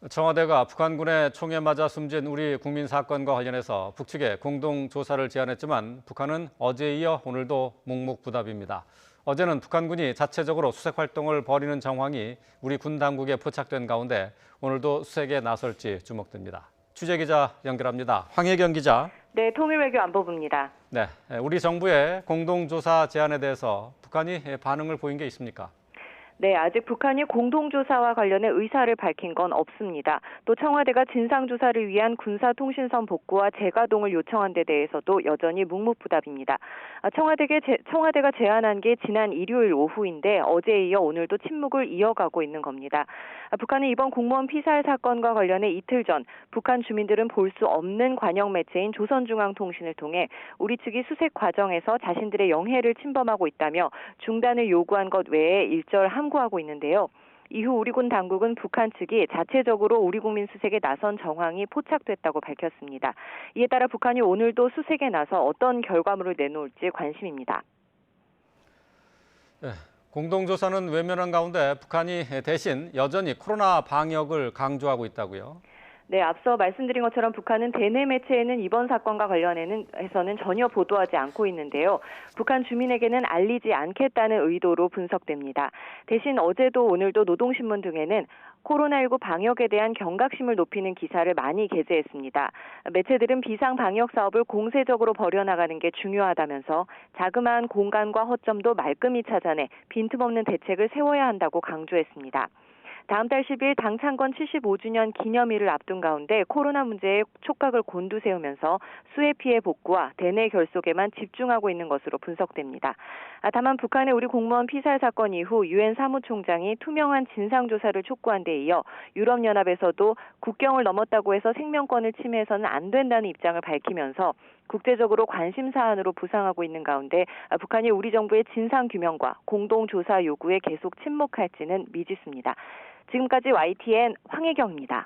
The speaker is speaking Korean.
청와대가 북한군의 총에 맞아 숨진 우리 국민 사건과 관련해서 북측에 공동조사를 제안했지만 북한은 어제에 이어 오늘도 묵묵부답입니다. 어제는 북한군이 자체적으로 수색 활동을 벌이는 정황이 우리 군 당국에 포착된 가운데 오늘도 수색에 나설지 주목됩니다. 취재기자 연결합니다. 황혜경 기자. 네, 통일외교안보부입니다. 네, 우리 정부의 공동조사 제안에 대해서 북한이 반응을 보인 게 있습니까? 네, 아직 북한이 공동조사와 관련해 의사를 밝힌 건 없습니다. 또 청와대가 진상조사를 위한 군사통신선 복구와 재가동을 요청한 데 대해서도 여전히 묵묵부답입니다. 청와대가 제안한 게 지난 일요일 오후인데 어제에 이어 오늘도 침묵을 이어가고 있는 겁니다. 북한은 이번 공무원 피살 사건과 관련해 이틀 전 북한 주민들은 볼 수 없는 관영 매체인 조선중앙통신을 통해 우리 측이 수색 과정에서 자신들의 영해를 침범하고 있다며 중단을 요구한 것 외에 일절 함구하고 있는데요. 이후 우리 군 당국은 북한 측이 자체적으로 우리 국민 수색에 나선 정황이 포착됐다고 밝혔습니다. 이에 따라 북한이 오늘도 수색에 나서 어떤 결과물을 내놓을지 관심입니다. 네, 공동조사는 외면한 가운데 북한이 대신 여전히 코로나 방역을 강조하고 있다고요? 네, 앞서 말씀드린 것처럼 북한은 대내 매체에는 이번 사건과 관련해서는 전혀 보도하지 않고 있는데요. 북한 주민에게는 알리지 않겠다는 의도로 분석됩니다. 대신 어제도 오늘도 노동신문 등에는 코로나19 방역에 대한 경각심을 높이는 기사를 많이 게재했습니다. 매체들은 비상 방역 사업을 공세적으로 벌여나가는 게 중요하다면서 자그마한 공간과 허점도 말끔히 찾아내 빈틈없는 대책을 세워야 한다고 강조했습니다. 다음 달 10일 당 창건 75주년 기념일을 앞둔 가운데 코로나 문제에 촉각을 곤두세우면서 수해 피해 복구와 대내 결속에만 집중하고 있는 것으로 분석됩니다. 다만 북한의 우리 공무원 피살 사건 이후 유엔 사무총장이 투명한 진상조사를 촉구한 데 이어 유럽연합에서도 국경을 넘었다고 해서 생명권을 침해해서는 안 된다는 입장을 밝히면서 국제적으로 관심 사안으로 부상하고 있는 가운데 북한이 우리 정부의 진상규명과 공동조사 요구에 계속 침묵할지는 미지수입니다. 지금까지 YTN 황혜경입니다.